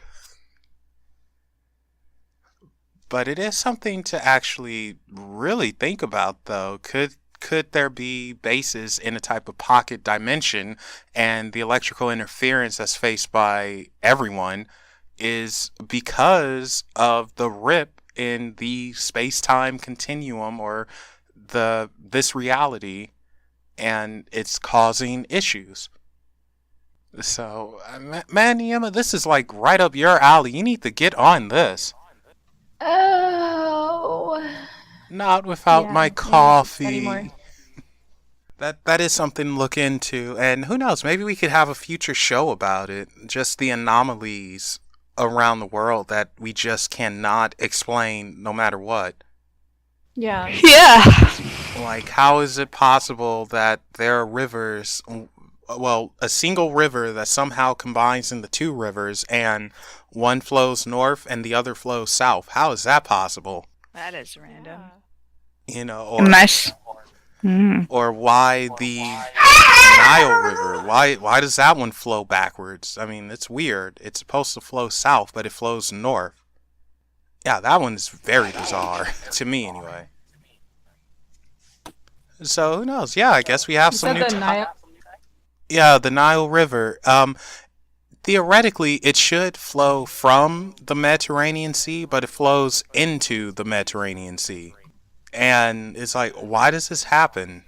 But it is something to actually really think about, though. Could there be bases in a type of pocket dimension, and the electrical interference that's faced by everyone is because of the rip in the space-time continuum, or this reality, and it's causing issues. So, man, Neima, this is like right up your alley. You need to get on this. Oh. Not without Yeah, my maybe coffee. study more. That is something to look into, and who knows, maybe we could have a future show about it. Just the anomalies around the world that we just cannot explain no matter what. Yeah. Yeah. Like, how is it possible that there are rivers, well, a single river that somehow combines into two rivers, and one flows north and the other flows south? How is that possible? That is random. You know, or why the Nile River? Why does that one flow backwards? I mean, it's weird. It's supposed to flow south, but it flows north. Yeah, that one is very bizarre to me, anyway. So who knows? Yeah, I guess we have You some said new. the Nile. Yeah, the Nile River. Theoretically, it should flow from the Mediterranean Sea, but it flows into the Mediterranean Sea. And it's like, why does this happen?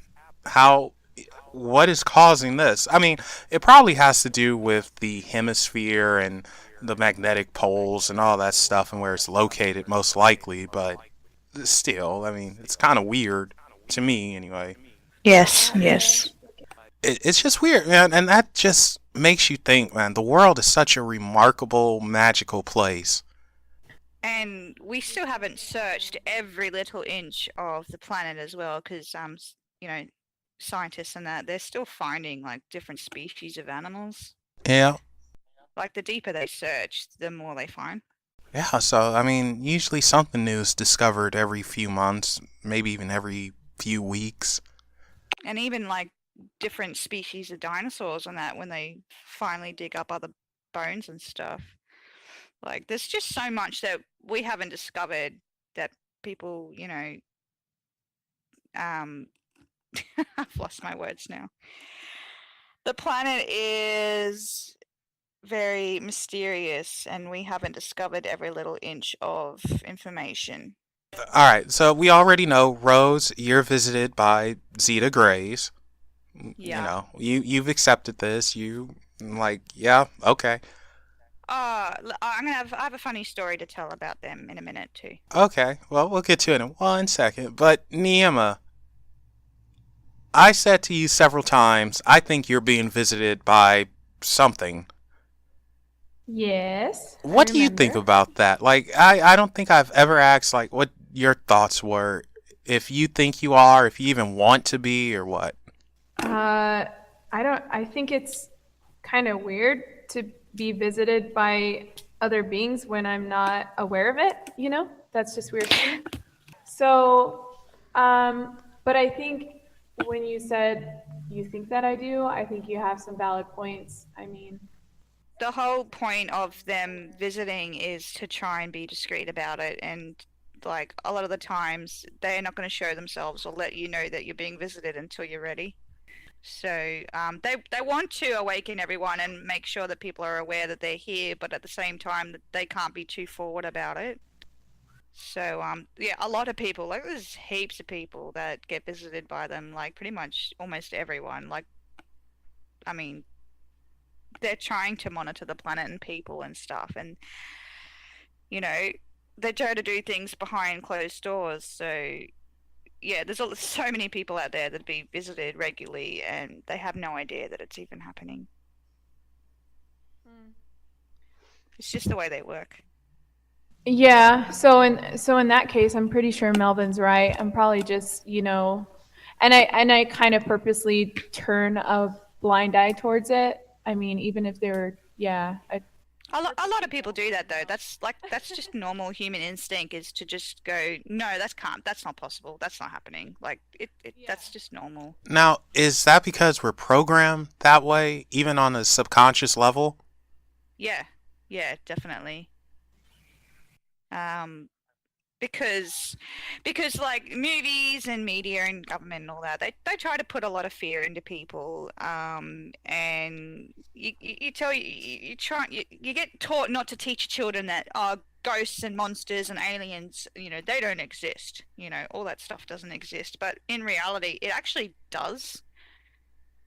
What is causing this? I mean, it probably has to do with the hemisphere and the magnetic poles and all that stuff and where it's located, most likely, but still, I mean, it's kind of weird to me anyway. Yes, yes. It's just weird, man, and that just makes you think, man, the world is such a remarkable, magical place. And we still haven't searched every little inch of the planet as well, because you know, scientists and that they're still finding like different species of animals. Yeah. Like the deeper they search, the more they find. Yeah, so, I mean, usually something new is discovered every few months, maybe even every few weeks. And even like different species of dinosaurs and that, when they finally dig up other bones and stuff. Like, there's just so much that we haven't discovered that people, you know, I've lost my words now. The planet is very mysterious, and we haven't discovered every little inch of information. Alright, so we already know, Rose, you're visited by Zeta Grays. Yeah. You know, you've accepted this. Yeah, okay. I have a funny story to tell about them in a minute too. Okay, well, we'll get to it in 1 second. But, Neima, I said to you several times, I think you're being visited by something. Yes, I What do you think remember. about that? Like, I don't think I've ever asked, like, what your thoughts were. If you think you are, if you even want to be, or what. Uh, I don't. I think it's kind of weird to be visited by other beings when I'm not aware of it. You know, that's just weird to me. So, but I think when you said you think that I do, I think you have some valid points. I mean, The whole point of them visiting is to try and be discreet about it, and like a lot of the times they're not going to show themselves or let you know that you're being visited until you're ready. So they want to awaken everyone and make sure that people are aware that they're here, but at the same time that they can't be too forward about it. So yeah, a lot of people, like there's heaps of people that get visited by them, like pretty much almost everyone. Like I mean, they're trying to monitor the planet and people and stuff, and you know, they try to do things behind closed doors. So yeah, there's so many people out there that be visited regularly, and they have no idea that it's even happening. It's just the way they work. yeah. So in that case, I'm pretty sure Melvin's right. I'm probably just and I kind of purposely turn a blind eye towards it. I mean, even if they were, yeah, I A lot of people do that though. That's just normal human instinct is to just go, no, that's not possible. That's not happening. Like that's just normal. Now, is that because we're programmed that way, even on a subconscious level? Yeah, yeah, definitely. Um, because like movies and media and government and all that, they try to put a lot of fear into people. And you tell you try you get taught not to teach children that ghosts and monsters and aliens, they don't exist. All that stuff doesn't exist. But in reality, it actually does.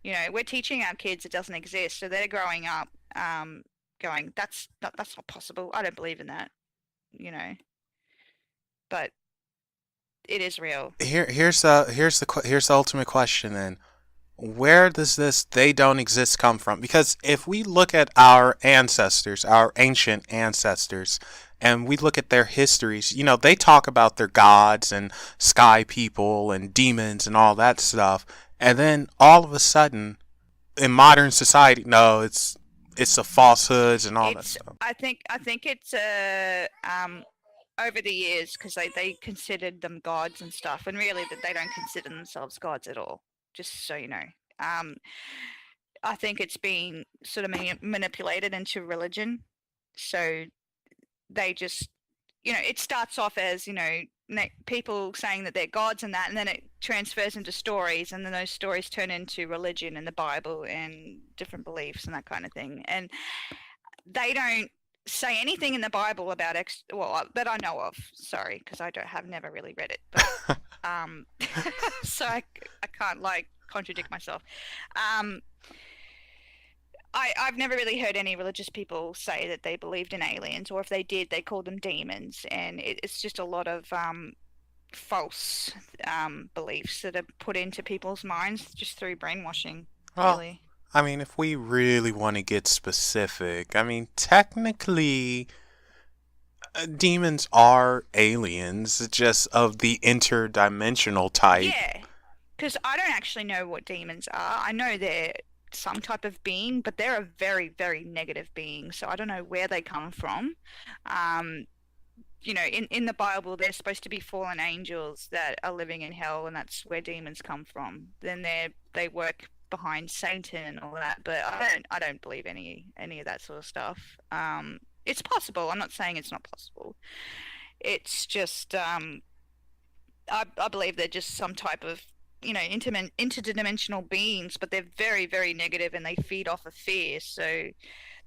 We're teaching our kids it doesn't exist, so they're growing up going, that's not possible. I don't believe in that. But it is real. Here's the ultimate question then. Where does this "they don't exist" come from? Because if we look at our ancestors, our ancient ancestors, and we look at their histories, they talk about their gods and sky people and demons and all that stuff. And then all of a sudden, in modern society, no, it's the falsehoods and all that It's stuff. I think it's over the years because they considered them gods and stuff, and really that they don't consider themselves gods at all. Just so you know, um, I think it's been sort of manipulated into religion. So they just, it starts off as people saying that they're gods and that, and then it transfers into stories, and then those stories turn into religion and the Bible and different beliefs and that kind of thing. And they don't say anything in the Bible about that I know of. Sorry, because have never really read it, but so I can't like contradict myself. Um, I've never really heard any religious people say that they believed in aliens, or if they did, they called them demons, and it's just a lot of false beliefs that are put into people's minds just through brainwashing, Well, really. I mean, if we really want to get specific, I mean, technically, demons are aliens, just of the interdimensional type. Yeah, because I don't actually know what demons are. I know they're some type of being, but they're a very, very negative being, so I don't know where they come from. Um, in the Bible, they're supposed to be fallen angels that are living in hell, and that's where demons come from. Then they work behind Satan and all that, but I don't believe any of that sort of stuff. It's possible. I'm not saying it's not possible. It's just I believe they're just some type of interdimensional beings, but they're very, very negative and they feed off of fear. So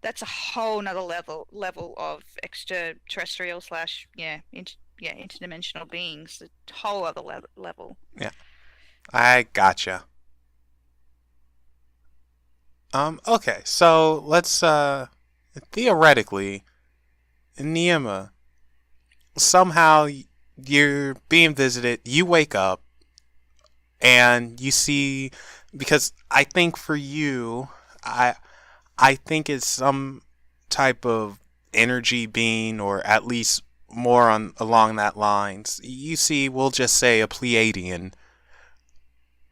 that's a whole nother level of extraterrestrial slash interdimensional beings. A whole other level. Yeah, I gotcha. Okay, so let's theoretically, Neima, somehow you're being visited, you wake up and you see, because I think for you, I think it's type of energy being, or at least more on along that lines. You see, we'll just say a Pleiadian,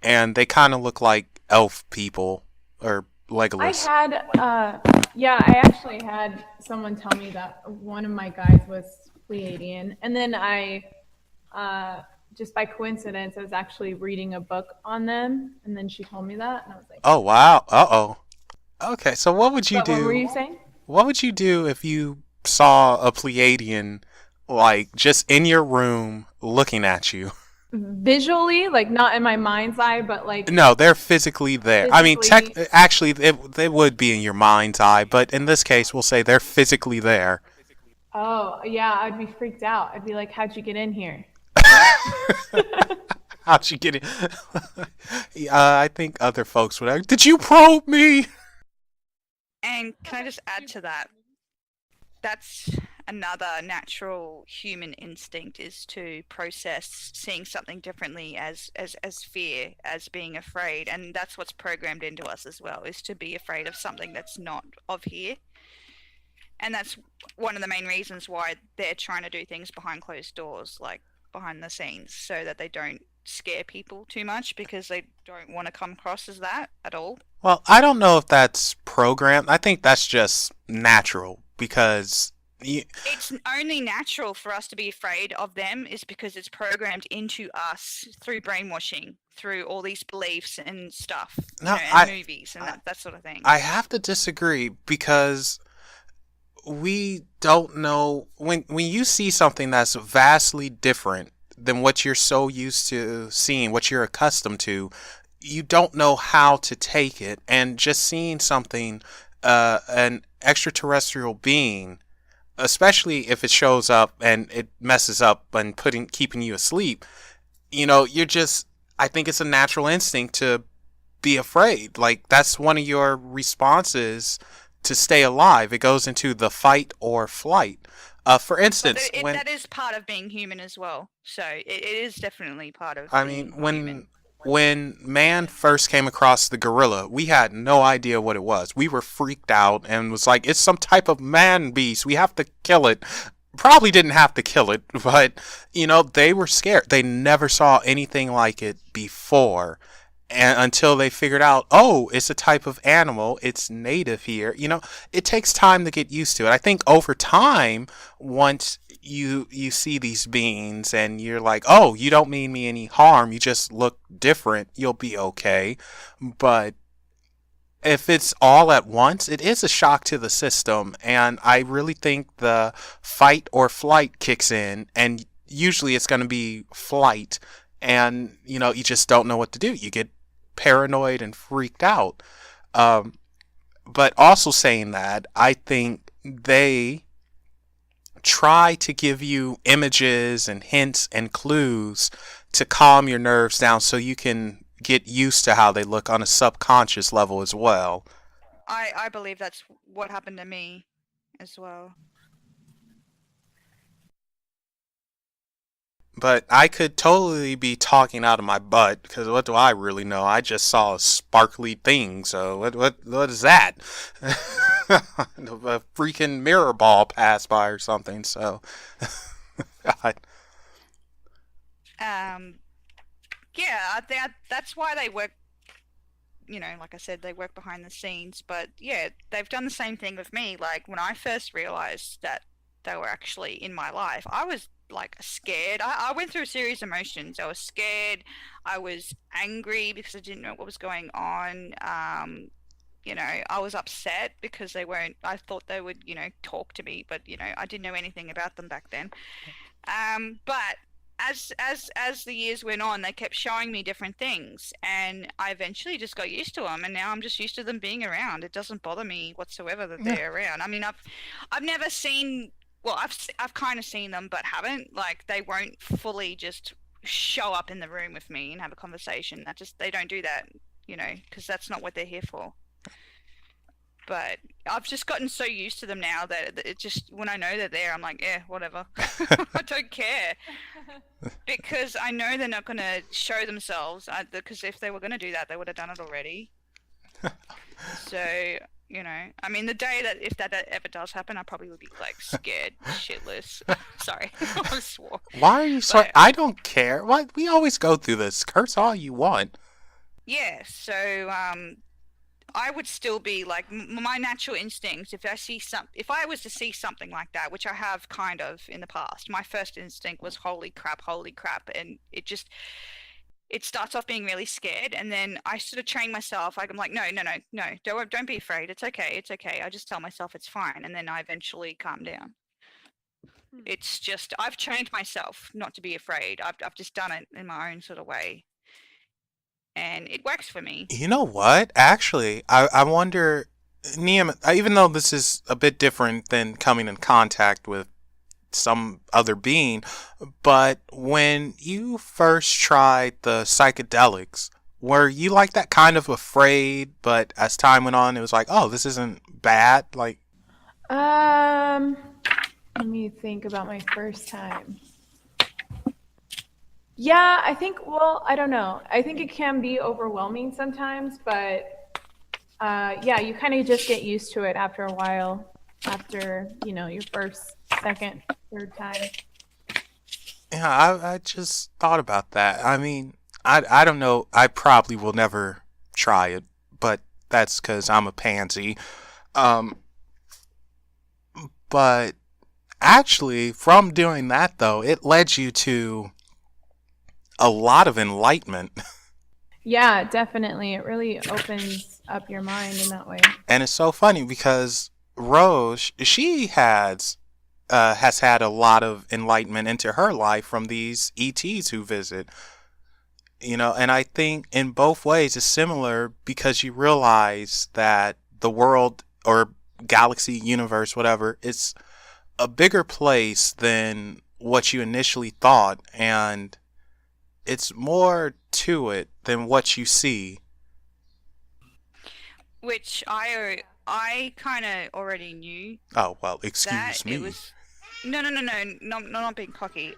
and they kind of look like elf people or Legolas. I actually had someone tell me that one of my guides was Pleiadian, and then just by coincidence, I was actually reading a book on them, and then she told me that, and I was like, Oh wow! Uh-oh. Okay, so what would you but what were do? you saying? What would you do if you saw a Pleiadian, like, just in your room looking at you? Visually, like not in my mind's eye, but like No, they're physically there. I mean, physically. actually, it would be in your mind's eye, but in this case, we'll say they're physically there. Oh, yeah, I'd be freaked out. I'd be like, how'd you get in here? How'd you get it? I think other folks would ask, did you probe me? And can I just add to that? That's another natural human instinct, is to process seeing something differently as fear, as being afraid, and that's what's programmed into us as well, is to be afraid of something that's not of here. And that's one of the main reasons why they're trying to do things behind closed doors, like behind the scenes, so that they don't scare people too much, because they don't want to come across as that at all. Well, I don't know if that's programmed. I think that's just natural because It's only natural for us to be afraid of them is because it's programmed into us through brainwashing, through all these beliefs and stuff, and movies and that sort of thing. I have to disagree because we don't know when you see something that's vastly different than what you're so used to seeing, what you're accustomed to, you don't know how to take it. And just seeing something, an extraterrestrial being, especially if it shows up and it messes up and keeping you asleep, you're just, I think it's a natural instinct to be afraid. Like, that's one of your responses to stay alive. It goes into the fight or flight. For instance, that is part of being human as well. So it is definitely part of. I mean, when man first came across the gorilla, we had no idea what it was. We were freaked out and was like, it's some type of man beast. We have to kill it. Probably didn't have to kill it, but they were scared. They never saw anything like it before. And until they figured out, oh, it's a type of animal, it's native here. It takes time to get used to it. I think over time, once you see these beings and you're like, oh, you don't mean me any harm, you just look different, you'll be okay. But if it's all at once, it is a shock to the system. And I really think the fight or flight kicks in, and usually it's going to be flight. And, you just don't know what to do. You get paranoid and freaked out. But also saying that, I think they try to give you images and hints and clues to calm your nerves down so you can get used to how they look on a subconscious level as well. I believe that's what happened to me as well. But I could totally be talking out of my butt, because what do I really know? I just saw a sparkly thing, so what is that? A freaking mirror ball passed by or something, so... God. Yeah, that's why they work, like I said, they work behind the scenes, but yeah, they've done the same thing with me. Like, when I first realized that they were actually in my life, I was like scared. I went through a series of emotions. I was scared. I was angry because I didn't know what was going on. I was upset because I thought they would, talk to me, but, I didn't know anything about them back then. But as the years went on, they kept showing me different things, and I eventually just got used to them, and now I'm just used to them being around. It doesn't bother me whatsoever that they're around. I mean, I've never seen. Well, I've kind of seen them, but haven't. Like, they won't fully just show up in the room with me and have a conversation. They don't do that, because that's not what they're here for. But I've just gotten so used to them now that it just, when I know they're there, I'm like, yeah, whatever. I don't care. Because I know they're not going to show themselves, because if they were going to do that, they would have done it already. So, You know, I mean, the day that if that ever does happen, I probably would be like scared shitless. Sorry, I swore. Why are you so? But I don't care. Why we always go through this. Curse all you want. yeah, so I would still be like my natural instinct. If I was to see something like that, which I have kind of in the past, my first instinct was holy crap, and it starts off being really scared, and then I sort of train myself. Like I'm like, no, don't be afraid. It's okay. I just tell myself it's fine, and then I eventually calm down. It's just I've trained myself not to be afraid. I've just done it in my own sort of way, and it works for me. You know what? Actually, I wonder, Neima, even though this is a bit different than coming in contact with some other being, but when you first tried the psychedelics, were you like that kind of afraid, but as time went on, it was like, oh, this isn't bad? Like, let me think about my first time. Yeah, I think, well, I don't know. I think it can be overwhelming sometimes, but yeah, you kind of just get used to it after a while, after, your first, second, third time. yeah, I just thought about that. I mean, I don't know. I probably will never try it, but that's because I'm a pansy. Um, but actually, from doing that, though, it led you to a lot of enlightenment. Yeah, definitely. It really opens up your mind in that way. And it's so funny because Rose, she has had a lot of enlightenment into her life from these ETs who visit. And I think in both ways it's similar because you realize that the world or galaxy, universe, whatever, it's a bigger place than what you initially thought, and it's more to it than what you see. Which I kind of already knew Oh, well, that excuse me. it was. No, not being cocky.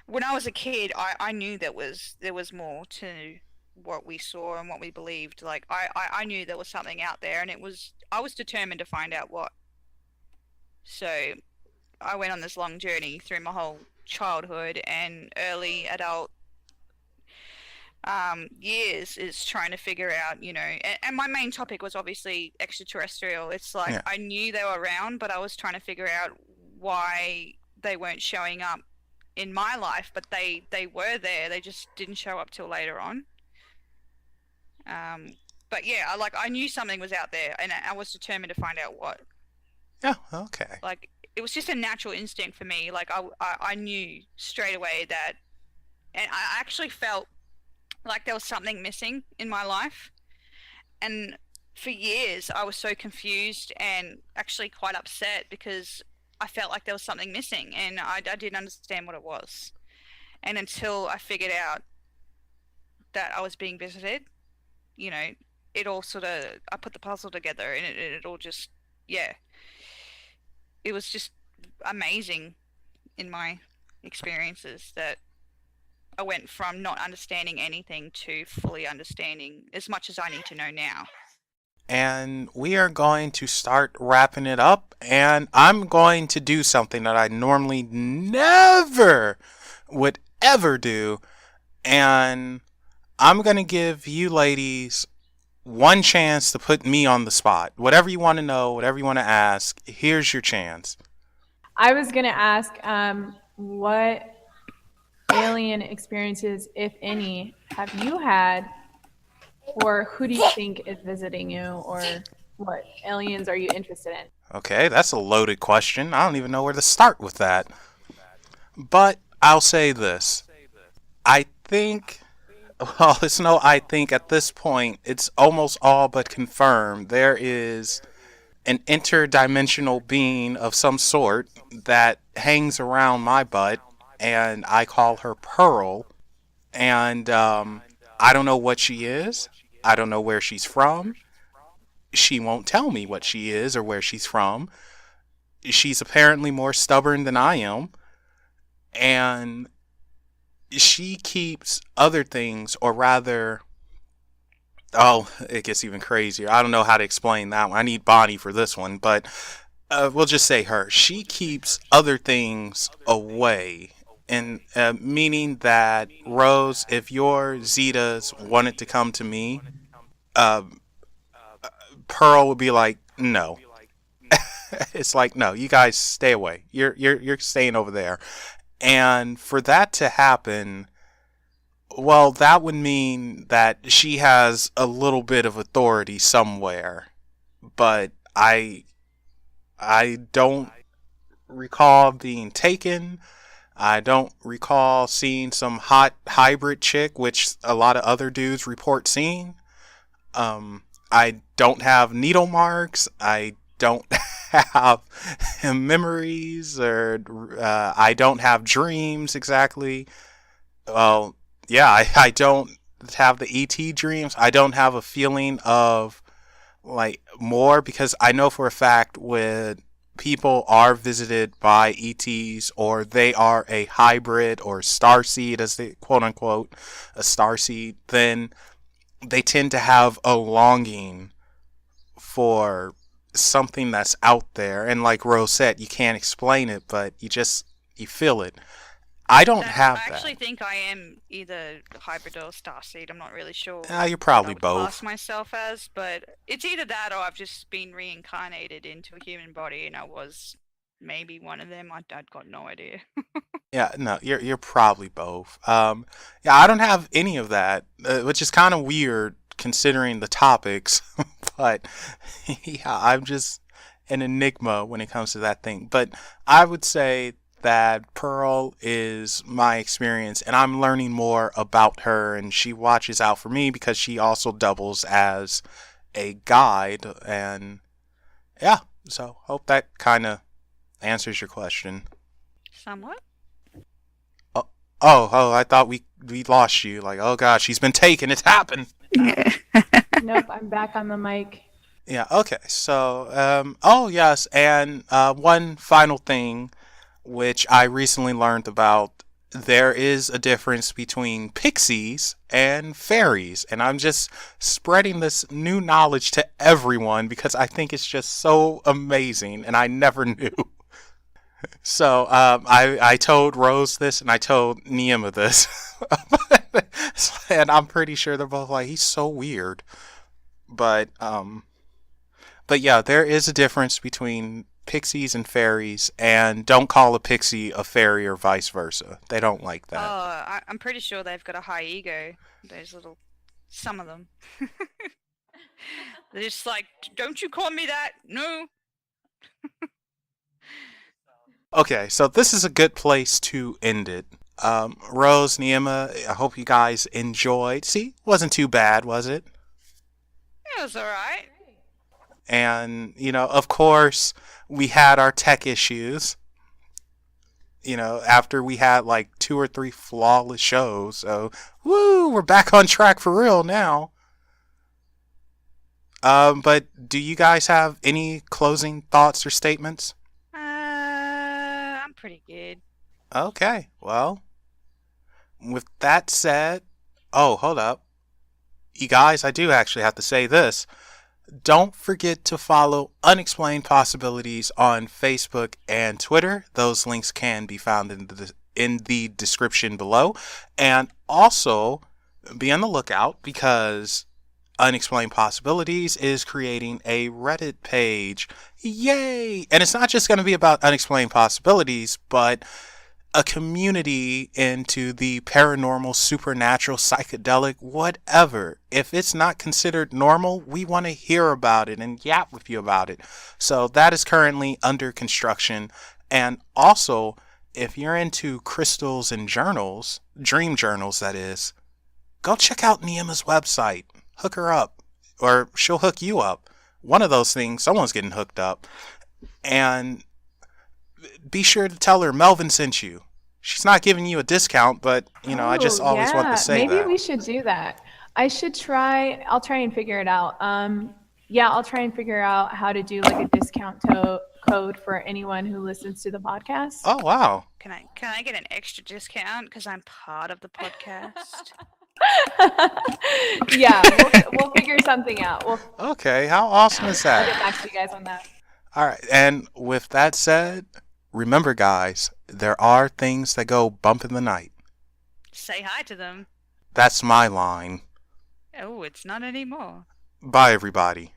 When I was a kid, I knew there was more to what we saw and what we believed. Like I knew there was something out there, and I was determined to find out what. So I went on this long journey through my whole childhood and early adult years is trying to figure out, and my main topic was obviously extraterrestrial. It's like Yeah. I knew they were around, but I was trying to figure out why they weren't showing up in my life, but they were there. They just didn't show up till later on. But yeah, I knew something was out there, and I was determined to find out what. Yeah, okay. Like it was just a natural instinct for me. Like I knew straight away that, and I actually felt like there was something missing in my life. And for years, I was so confused and actually quite upset because I felt like there was something missing, and I didn't understand what it was. And until I figured out that I was being visited, it all sort of, I put the puzzle together, and it all just, yeah, it was just amazing in my experiences that I went from not understanding anything to fully understanding as much as I need to know now. And we are going to start wrapping it up, and I'm going to do something that I normally never would ever do, and I'm going to give you ladies one chance to put me on the spot. Whatever you want to know, whatever you want to ask, here's your chance. I was going to ask what alien experiences, if any, have you had, or who do you think is visiting you, or what aliens are you interested in? Okay, that's a loaded question. I don't even know where to start with that. But I'll say this. I think, well, it's no I think at this point, it's almost all but confirmed. There is an interdimensional being of some sort that hangs around my butt, and I call her Pearl. And I don't know what she is. I don't know where she's from. She won't tell me what she is or where she's from. She's apparently more stubborn than I am. And she keeps other things, or rather, Oh, it gets even crazier. I don't know how to explain that one. I need Bonnie for this one, but we'll just say her. She keeps other things away. And meaning that, Rose, if your Zetas wanted to come to me, uh, Pearl would be like, no. It's like, no, you guys stay away. You're staying over there. And for that to happen, well, that would mean that she has a little bit of authority somewhere. But I don't recall being taken. I don't recall seeing some hot hybrid chick, which a lot of other dudes report seeing. I don't have needle marks. I don't have memories, or I don't have dreams exactly. Well, yeah, I don't have the ET dreams. I don't have a feeling of like more, because I know for a fact when people are visited by ETs, or they are a hybrid or starseed, as they quote unquote a starseed, then they tend to have a longing for something that's out there. And like Rose said, you can't explain it, but you feel it. I don't have I that. actually think I am either hybrid or starseed. I'm not really sure You're what probably I would both. class myself as, but it's either that or I've just been reincarnated into a human body and I was maybe one of them. I've got no idea. Yeah, no, you're probably both. Yeah, I don't have any of that, which is kind of weird considering the topics. But yeah, I'm just an enigma when it comes to that thing. But I would say that Pearl is my experience, and I'm learning more about her, and she watches out for me because she also doubles as a guide. And yeah, so hope that kind of answers your question. Somewhat. Oh, I thought we lost you. Like, oh gosh, she's been taken. It's happened. Nope, I'm back on the mic. Yeah, okay. So, oh yes, and one final thing which I recently learned about, there is a difference between pixies and fairies, and I'm just spreading this new knowledge to everyone because I think it's just so amazing, and I never knew. So I told Rose this, and I told Neima this, and I'm pretty sure they're both like, he's so weird. But yeah, there is a difference between pixies and fairies, and don't call a pixie a fairy or vice versa. They don't like Oh, that. I'm pretty sure they've got a high ego. Some of them. They're just like, don't you call me that? No. Okay, so this is a good place to end it. Rose, Neima, I hope you guys enjoyed. See, wasn't too bad, was it? It was alright. And, of course, we had our tech issues, after we had like 2 or 3 flawless shows. So, woo, we're back on track for real now. But do you guys have any closing thoughts or statements? I'm pretty good. Okay, well, with that said, oh, hold up. You guys, I do actually have to say this. Don't forget to follow Unexplained Possibilities on Facebook and Twitter. Those links can be found in the description below. And also, be on the lookout because Unexplained Possibilities is creating a Reddit page. Yay! And it's not just going to be about Unexplained Possibilities, but a community into the paranormal, supernatural, psychedelic, whatever. If it's not considered normal, we want to hear about it and yap with you about it. So that is currently under construction. And also, if you're into crystals and journals, dream journals that is, go check out Neima's website. Hook her up. Or she'll hook you up. One of those things, someone's getting hooked up. And be sure to tell her Melvin sent you. She's not giving you a discount, but I just always want to say maybe that. we should do that. I'll try and figure it out. Yeah, I'll try and figure out how to do like a discount code for anyone who listens to the podcast. Oh wow. Can I get an extra discount because I'm part of the podcast? Yeah, we'll figure something out. Okay, how awesome is I'll that? get back to you guys on that. All right, and with that said, remember, guys, there are things that go bump in the night. Say hi to them. That's my line. Oh, it's not anymore. Bye, everybody.